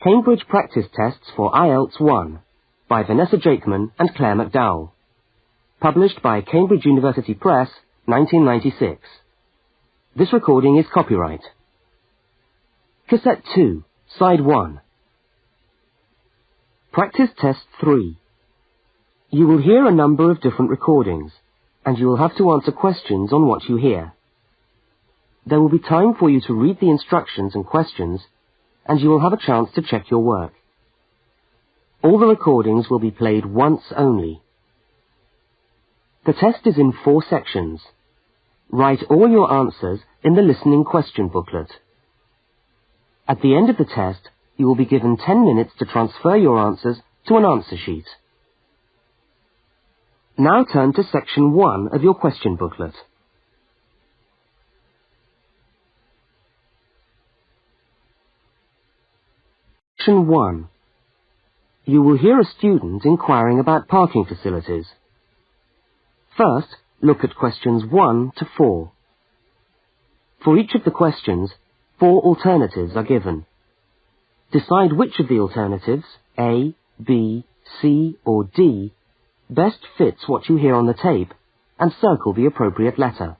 Cambridge Practice Tests for IELTS 1 by Vanessa Jakeman and Claire McDowell. Published by Cambridge University Press, 1996. This recording is copyright. Cassette 2, Side 1. Practice Test 3. You will hear a number of different recordings, and you will have to answer questions on what you hear. There will be time for you to read the instructions and questions, and you will have a chance to check your work. All the recordings will be played once only. The test is in 4 sections. Write all your answers in the listening question booklet. At the end of the test, you will be given 10 minutes to transfer your answers to an answer sheet. Now turn to section 1 of your question booklet. Section 1. You will hear a student inquiring about parking facilities. First, look at questions 1 to 4. For each of the questions, 4 alternatives are given. Decide which of the alternatives, A, B, C, or D, best fits what you hear on the tape, and circle the appropriate letter.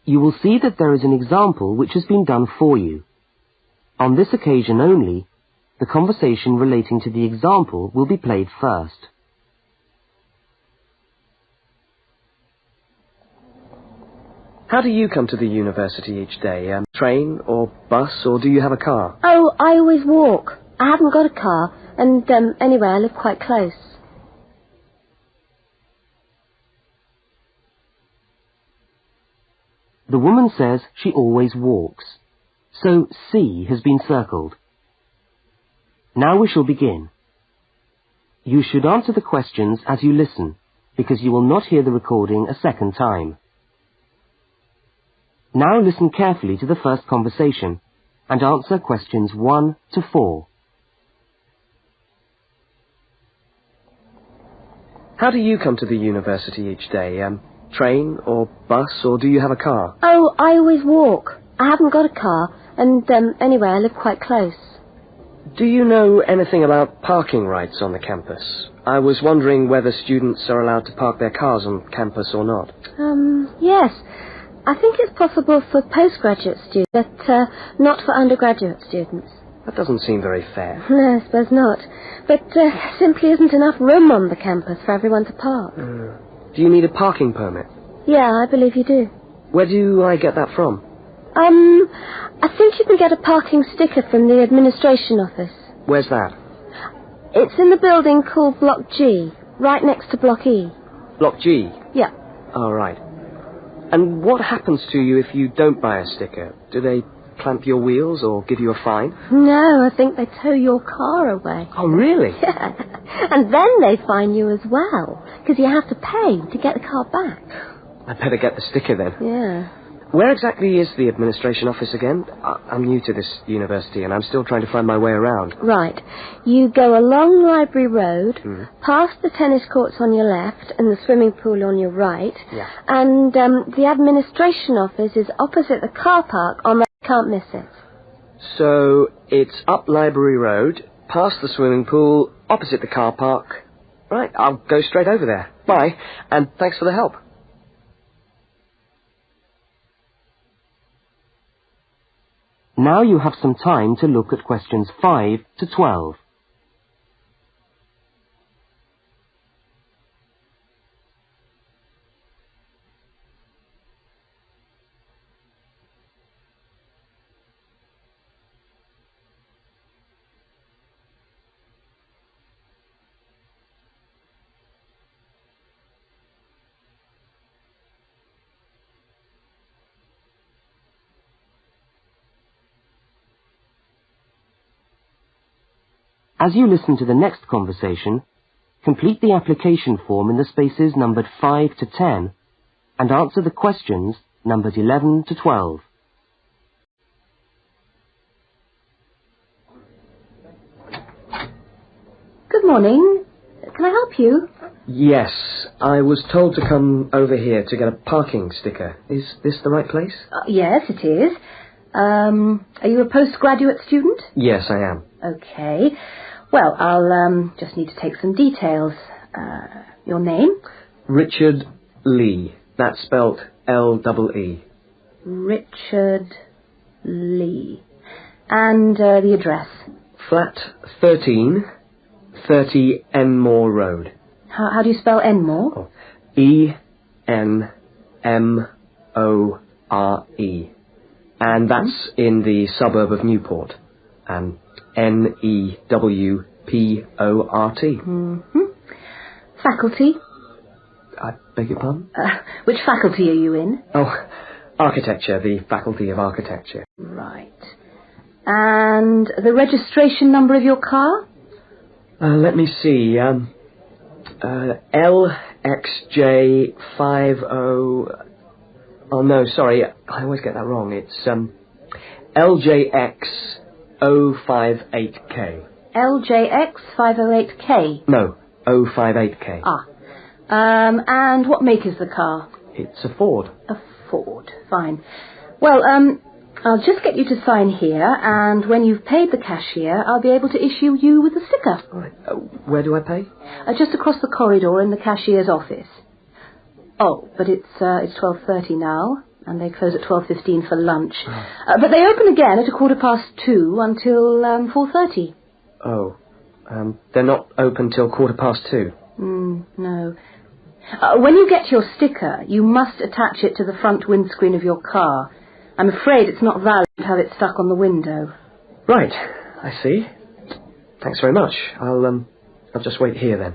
You will see that there is an example which has been done for you. On this occasion only, the conversation relating to the example will be played first. How do you come to the university each day? Train or bus, or do you have a car? Oh, I always walk. I haven't got a car, and anyway, I live quite close. The woman says she always walks, so C has been circled. Now we shall begin. You should answer the questions as you listen, because you will not hear the recording a second time. Now listen carefully to the first conversation, and answer questions 1 to 4. How do you come to the university each day? Train or bus, or do you have a car? Oh, I always walk. I haven't got a car, and anyway, I live quite close. Do you know anything about parking rights on the campus? I was wondering whether students are allowed to park their cars on campus or not. Yes. I think it's possible for postgraduate students, but not for undergraduate students. That doesn't seem very fair. No, I suppose not. But simply isn't enough room on the campus for everyone to park. Do you need a parking permit? Yeah, I believe you do. Where do I get that from? I think you can get a parking sticker from the administration office. Where's that? It's in the building called Block G, right next to Block E. Block G? Yeah. Oh, right. And what happens to you if you don't buy a sticker? Do they clamp your wheels or give you a fine? No, I think they tow your car away. Oh, really? Yeah. And then they fine you as well, because you have to pay to get the car back. I'd better get the sticker then. Yeah. Where exactly is the administration office again? I'm new to this university and I'm still trying to find my way around. Right. You go along Library Road, past the tennis courts on your left and the swimming pool on your right. Yeah. And the administration office is opposite the car park on the... Can't miss it. So it's up Library Road, past the swimming pool, opposite the car park. Right, I'll go straight over there. Bye, and thanks for the help. Now you have some time to look at questions 5 to 12. As you listen to the next conversation, complete the application form in the spaces numbered 5 to 10 and answer the questions numbered 11 to 12. Good morning. Can I help you? Yes, I was told to come over here to get a parking sticker. Is this the right place? Yes, it is. Are you a postgraduate student? Yes, I am. Okay. Well, I'll just need to take some details. Your name? Richard Lee. That's spelt L-E-E. Richard Lee. And the address? Flat 13, 30 Enmore Road. How do you spell Enmore? Oh, E-N-M-O-R-E. And that's in the suburb of Newport. N-E-W-P-O-R-T. Mm-hmm. Faculty? I beg your pardon? Which faculty are you in? Oh, architecture, the Faculty of Architecture. Right. And the registration number of your car? Let me see. LXJ50... Oh, no, sorry. I always get that wrong. It's LJX058K. LJX508K? No, 058K. And what make is the car? It's a Ford. A Ford. Fine. Well, I'll just get you to sign here, and when you've paid the cashier, I'll be able to issue you with a sticker. All right. Where do I pay? Just across the corridor in the cashier's office. Oh, but it's 12:30 now, and they close at 12:15 for lunch. But they open again at 2:15 until 4:30. Oh, they're not open till 2:15. No. When you get your sticker, you must attach it to the front windscreen of your car. I'm afraid it's not valid to have it stuck on the window. Right, I see. Thanks very much. I'll just wait here then.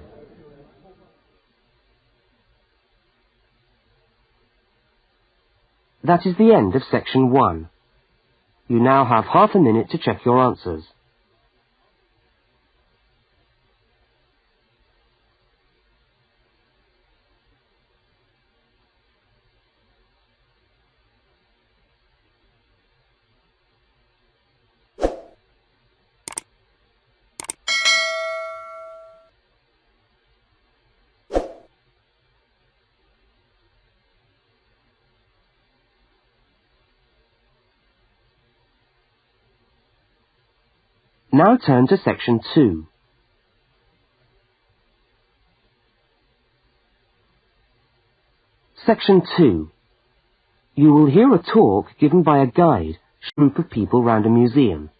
That is the end of section 1. You now have half a minute to check your answers. Now turn to section 2. Section 2. You will hear a talk given by a guide to a group of people round a museum.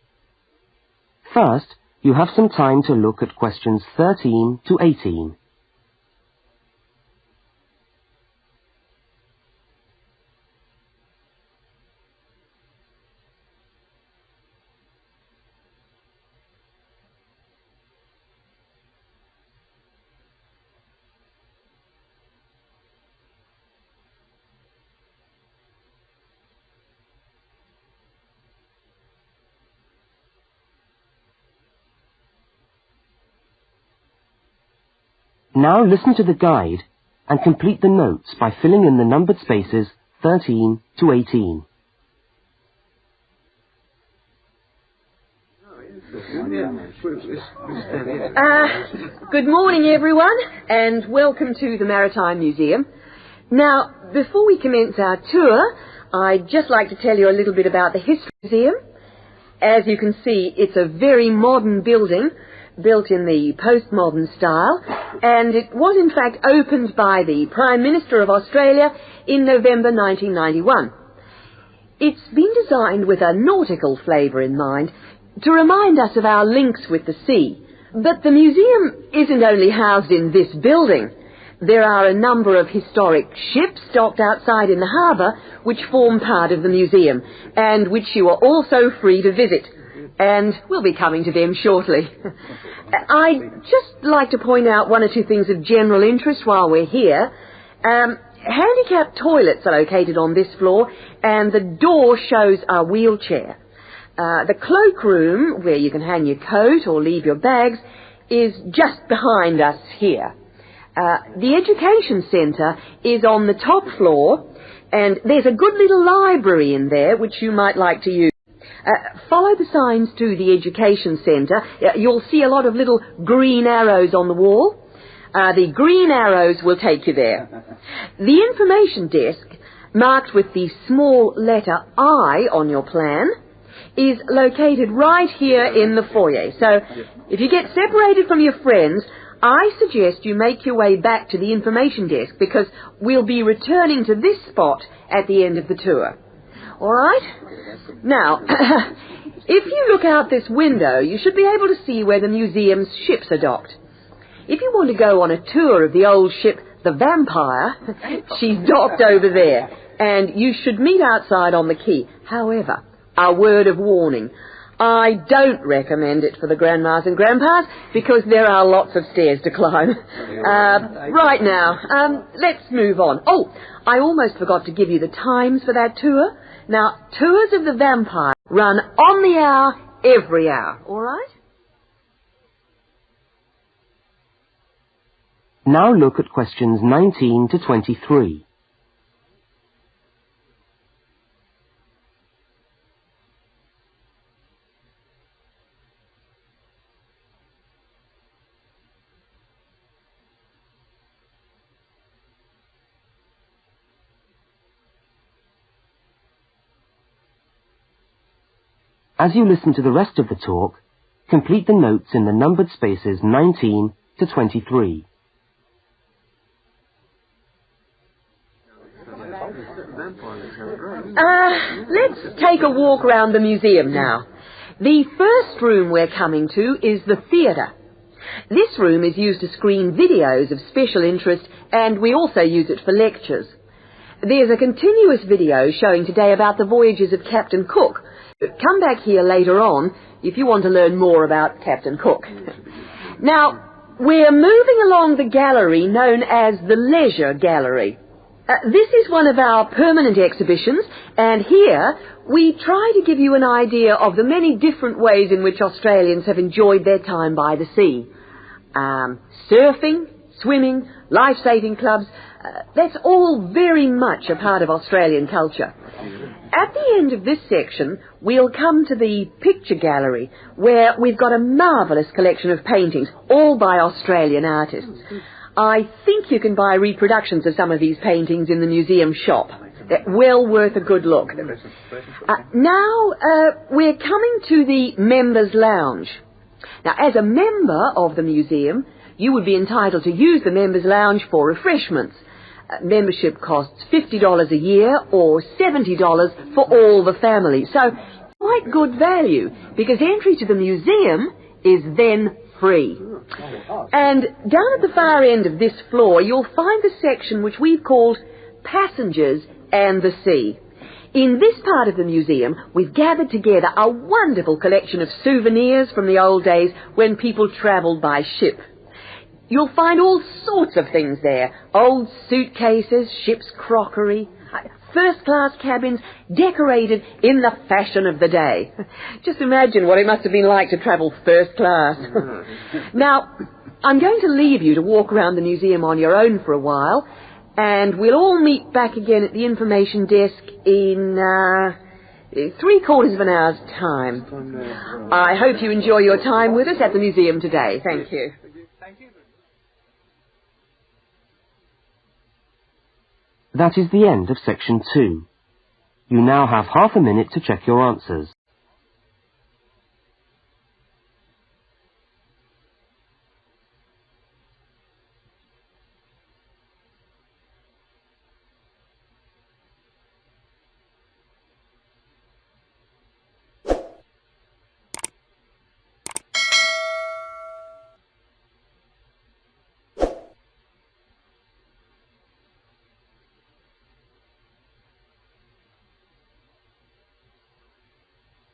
First, you have some time to look at questions 13 to 18. Now listen to the guide and complete the notes by filling in the numbered spaces 13 to 18. Good morning, everyone, and welcome to the Maritime Museum. Now, before we commence our tour, I'd just like to tell you a little bit about the History Museum. As you can see, it's a very modern building, built in the postmodern style, and it was in fact opened by the Prime Minister of Australia in November 1991. It's been designed with a nautical flavour in mind, to remind us of our links with the sea. But the museum isn't only housed in this building. There are a number of historic ships docked outside in the harbour which form part of the museum, and which you are also free to visit. And we'll be coming to them shortly. I'd just like to point out one or two things of general interest while we're here. Handicapped toilets are located on this floor, and the door shows a wheelchair. The cloakroom, where you can hang your coat or leave your bags, is just behind us here. The education centre is on the top floor, and there's a good little library in there which you might like to use. Follow the signs to the Education Centre. You'll see a lot of little green arrows on the wall. The green arrows will take you there. The information desk, marked with the small letter I on your plan, is located right here in the foyer. So if you get separated from your friends, I suggest you make your way back to the information desk because we'll be returning to this spot at the end of the tour. All right? Now, if you look out this window, you should be able to see where the museum's ships are docked. If you want to go on a tour of the old ship, the Vampire, she's docked over there, and you should meet outside on the quay. However, a word of warning. I don't recommend it for the grandmas and grandpas because there are lots of stairs to climb. Right now, let's move on. Oh, I almost forgot to give you the times for that tour. Now, tours of the Vampire run on the hour, every hour, all right? Now look at questions 19 to 23. As you listen to the rest of the talk, complete the notes in the numbered spaces 19 to 23. Let's take a walk around the museum now. The first room we're coming to is the theatre. This room is used to screen videos of special interest, and we also use it for lectures. There's a continuous video showing today about the voyages of Captain Cook. Come back here later on if you want to learn more about Captain Cook. Now, we're moving along the gallery known as the Leisure Gallery. This is one of our permanent exhibitions, and here we try to give you an idea of the many different ways in which Australians have enjoyed their time by the sea. Surfing, swimming, life-saving clubs, that's all very much a part of Australian culture. At the end of this section, we'll come to the picture gallery, where we've got a marvellous collection of paintings, all by Australian artists. I think you can buy reproductions of some of these paintings in the museum shop. They're well worth a good look. Now, we're coming to the Members' Lounge. Now, as a member of the museum, you would be entitled to use the Members' Lounge for refreshments. Membership costs $50 a year or $70 for all the family. So, quite good value, because entry to the museum is then free. And down at the far end of this floor, you'll find the section which we've called Passengers and the Sea. In this part of the museum, we've gathered together a wonderful collection of souvenirs from the old days when people travelled by ship. You'll find all sorts of things there. Old suitcases, ship's crockery, first-class cabins decorated in the fashion of the day. Just imagine what it must have been like to travel first class. Now, I'm going to leave you to walk around the museum on your own for a while, and we'll all meet back again at the information desk in 3/4 of an hour's time. I hope you enjoy your time with us at the museum today. Thank you. That is the end of section 2. You now have half a minute to check your answers.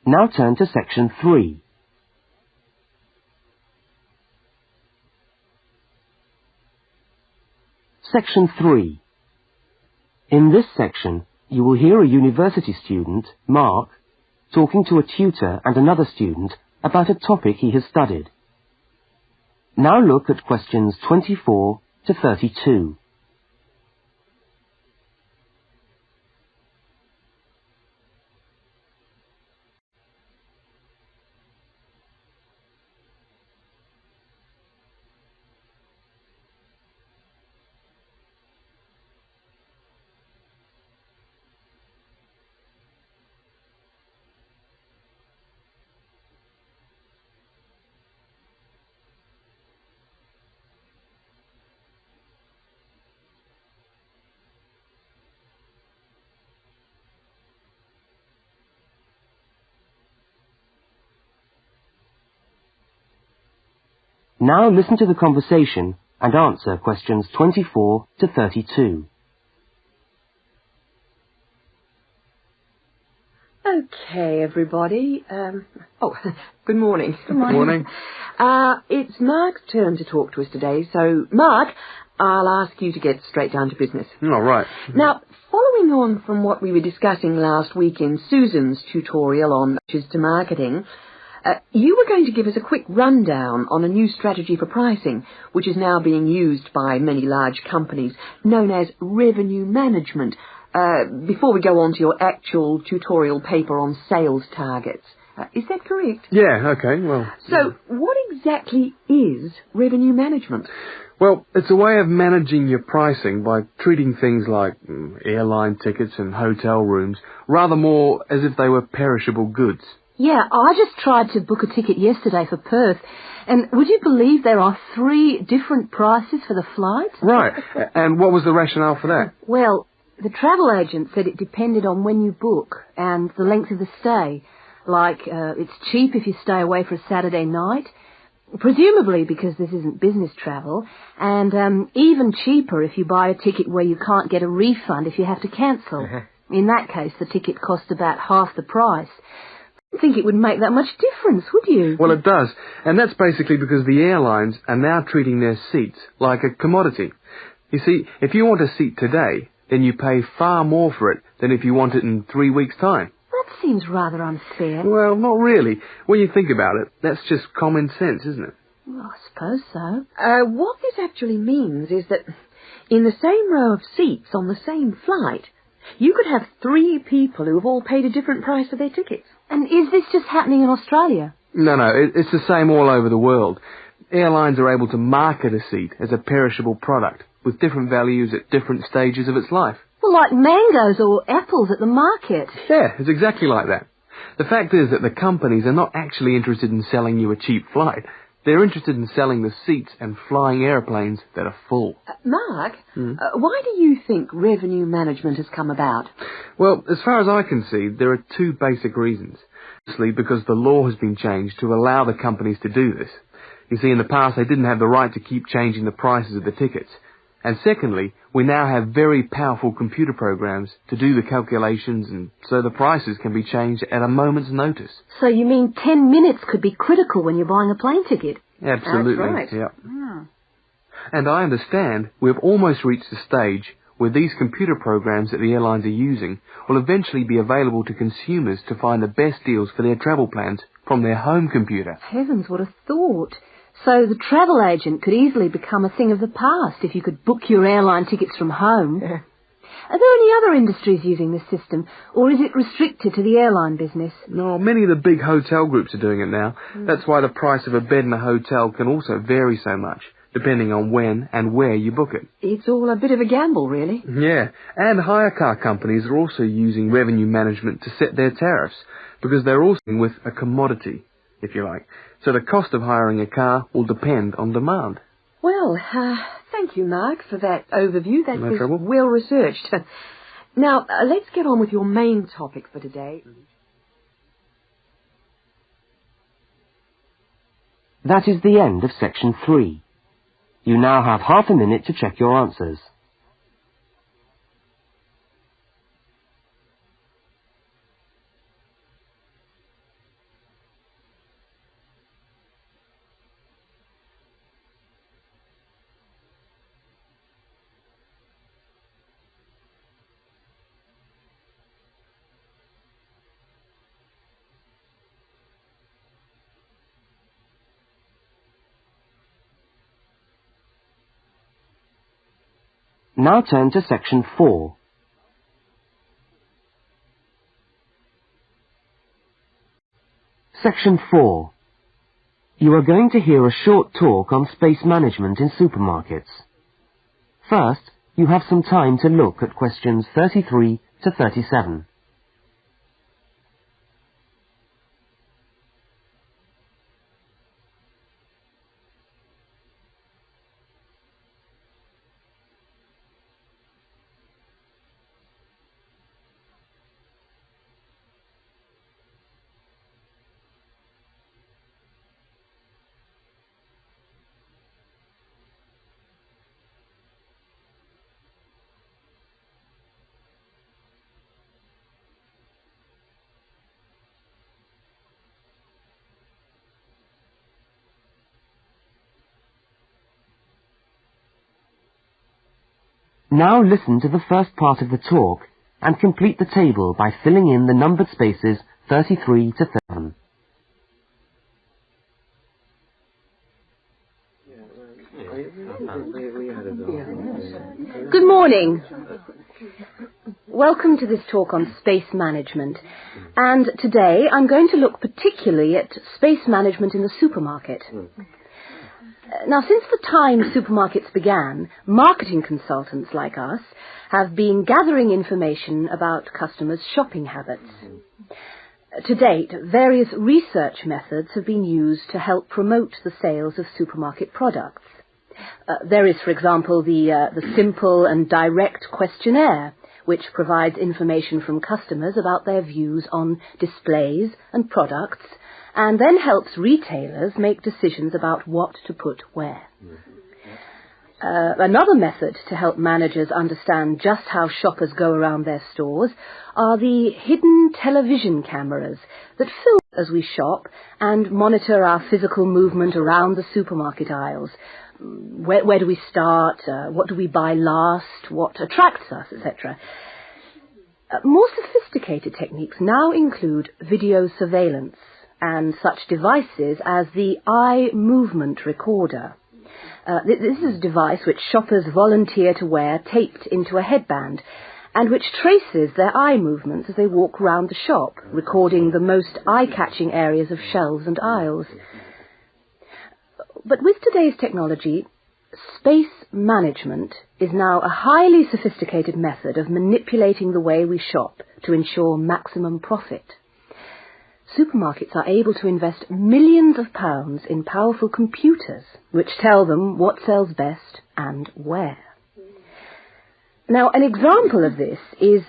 Now turn to section 3. Section 3. In this section, you will hear a university student, Mark, talking to a tutor and another student about a topic he has studied. Now look at questions 24 to 32. Now listen to the conversation and answer questions 24 to 32. Okay, everybody. Good morning. Good morning. It's Mark's turn to talk to us today, so Mark, I'll ask you to get straight down to business. All right. Now, following on from what we were discussing last week in Susan's tutorial on approaches to marketing, you were going to give us a quick rundown on a new strategy for pricing, which is now being used by many large companies, known as revenue management, before we go on to your actual tutorial paper on sales targets. Is that correct? Yeah, okay, well... So, what exactly is revenue management? Well, it's a way of managing your pricing by treating things like airline tickets and hotel rooms rather more as if they were perishable goods. Yeah, I just tried to book a ticket yesterday for Perth, and would you believe there are 3 different prices for the flight? Right, and what was the rationale for that? Well, the travel agent said it depended on when you book and the length of the stay. Like, it's cheap if you stay away for a Saturday night, presumably because this isn't business travel, and even cheaper if you buy a ticket where you can't get a refund if you have to cancel. In that case, the ticket costs about half the price. I don't think it would make that much difference, would you? Well, it does, and that's basically because the airlines are now treating their seats like a commodity. You see, if you want a seat today, then you pay far more for it than if you want it in 3 weeks' time. That seems rather unfair. Well, not really. When you think about it, that's just common sense, isn't it? Well, I suppose so. What this actually means is that in the same row of seats on the same flight, you could have 3 people who have all paid a different price for their tickets. And is this just happening in Australia? No, it's the same all over the world. Airlines are able to market a seat as a perishable product with different values at different stages of its life. Well, like mangoes or apples at the market. Yeah, it's exactly like that. The fact is that the companies are not actually interested in selling you a cheap flight. They're interested in selling the seats and flying airplanes that are full. Mark, why do you think revenue management has come about? Well, as far as I can see, there are 2 basic reasons. Firstly, because the law has been changed to allow the companies to do this. You see, in the past, they didn't have the right to keep changing the prices of the tickets. And secondly, we now have very powerful computer programs to do the calculations, and so the prices can be changed at a moment's notice. So you mean 10 minutes could be critical when you're buying a plane ticket? Absolutely. That's right. Yeah. And I understand we've almost reached the stage where these computer programs that the airlines are using will eventually be available to consumers to find the best deals for their travel plans from their home computer. Heavens, what a thought. So the travel agent could easily become a thing of the past if you could book your airline tickets from home. Are there any other industries using this system, or is it restricted to the airline business? No, many of the big hotel groups are doing it now. That's why the price of a bed in a hotel can also vary so much, depending on when and where you book it. It's all a bit of a gamble, really. Yeah, and hire car companies are also using revenue management to set their tariffs, because they're also with a commodity, if you like. So the cost of hiring a car will depend on demand. Well, thank you, Mark, for that overview. That No was trouble. well researched. Now, let's get on with your main topic for today. That is the end of section 3. You now have half a minute to check your answers. Now turn to section 4. Section 4. You are going to hear a short talk on space management in supermarkets. First, you have some time to look at questions 33 to 37. Now listen to the first part of the talk and complete the table by filling in the numbered spaces 33 to 37. Good morning. Welcome to this talk on space management. And today I'm going to look particularly at space management in the supermarket. Now, since the time supermarkets began, marketing consultants like us have been gathering information about customers' shopping habits. To date, various research methods have been used to help promote the sales of supermarket products. There is, for example, the simple and direct questionnaire, which provides information from customers about their views on displays and products, and then helps retailers make decisions about what to put where. Another method to help managers understand just how shoppers go around their stores are the hidden television cameras that film as we shop and monitor our physical movement around the supermarket aisles. Where do we start? What do we buy last? What attracts us, etc. More sophisticated techniques now include video surveillance and such devices as the eye movement recorder. This is a device which shoppers volunteer to wear taped into a headband and which traces their eye movements as they walk around the shop, recording the most eye-catching areas of shelves and aisles. But with today's technology, space management is now a highly sophisticated method of manipulating the way we shop to ensure maximum profit. Supermarkets are able to invest millions of pounds in powerful computers which tell them what sells best and where. Now, an example of this is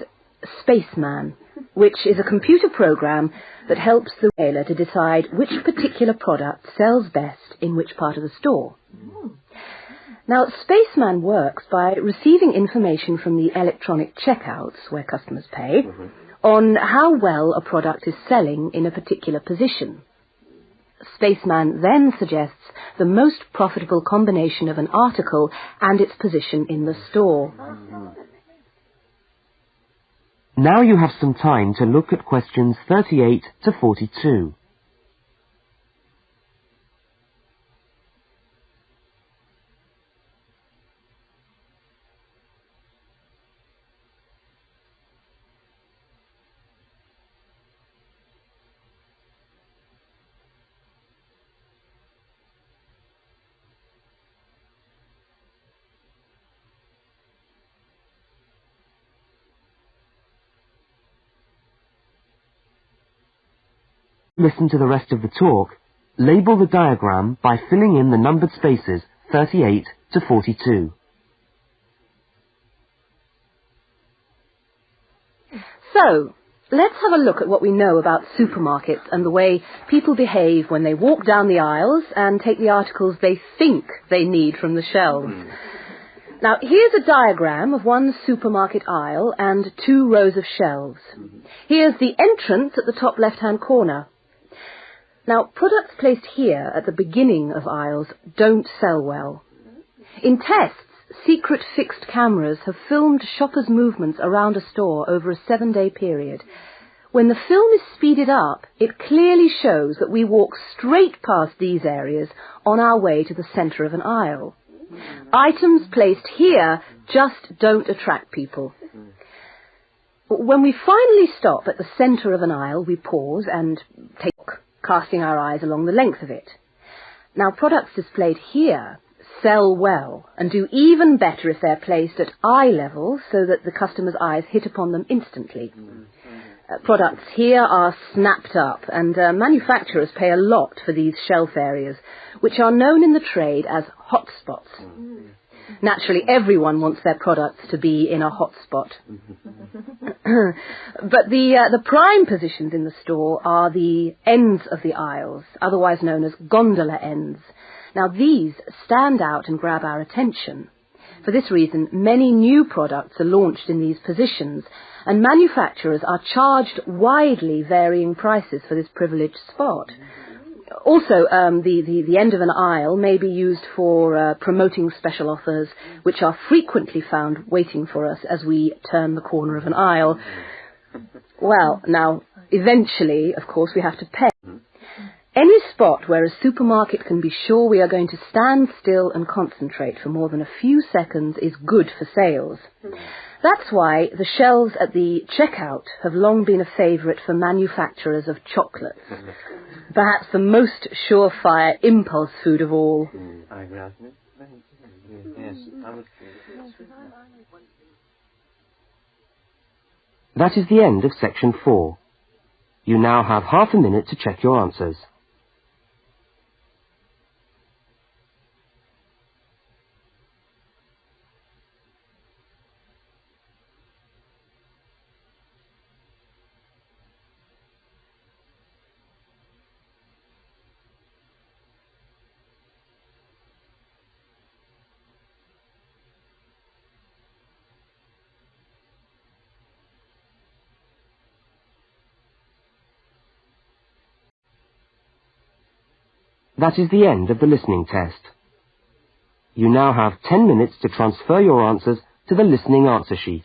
Spaceman, which is a computer program that helps the retailer to decide which particular product sells best in which part of the store. Now, Spaceman works by receiving information from the electronic checkouts, where customers pay, on how well a product is selling in a particular position. Spaceman then suggests the most profitable combination of an article and its position in the store. Now you have some time to look at questions 38 to 42. Listen to the rest of the talk. Label the diagram by filling in the numbered spaces 38 to 42. So, let's have a look at what we know about supermarkets and the way people behave when they walk down the aisles and take the articles they think they need from the shelves. Now, here's a diagram of one supermarket aisle and 2 rows of shelves. Here's the entrance at the top left-hand corner. Now, products placed here at the beginning of aisles don't sell well. In tests, secret fixed cameras have filmed shoppers' movements around a store over a 7-day period. When the film is speeded up, it clearly shows that we walk straight past these areas on our way to the centre of an aisle. Items placed here just don't attract people. When we finally stop at the centre of an aisle, we pause and take a look, casting our eyes along the length of it. Now, products displayed here sell well and do even better if they're placed at eye level so that the customer's eyes hit upon them instantly. Products here are snapped up, and manufacturers pay a lot for these shelf areas, which are known in the trade as hotspots. Naturally, everyone wants their products to be in a hotspot. But the prime positions in the store are the ends of the aisles, otherwise known as gondola ends. Now, these stand out and grab our attention. For this reason, many new products are launched in these positions, and manufacturers are charged widely varying prices for this privileged spot. Also, the end of an aisle may be used for promoting special offers, which are frequently found waiting for us as we turn the corner of an aisle. Well, now, eventually, of course, we have to pay. Any spot where a supermarket can be sure we are going to stand still and concentrate for more than a few seconds is good for sales. That's why the shelves at the checkout have long been a favourite for manufacturers of chocolates. Perhaps the most surefire impulse food of all. That is the end of section 4. You now have half a minute to check your answers. That is the end of the listening test. You now have 10 minutes to transfer your answers to the listening answer sheet.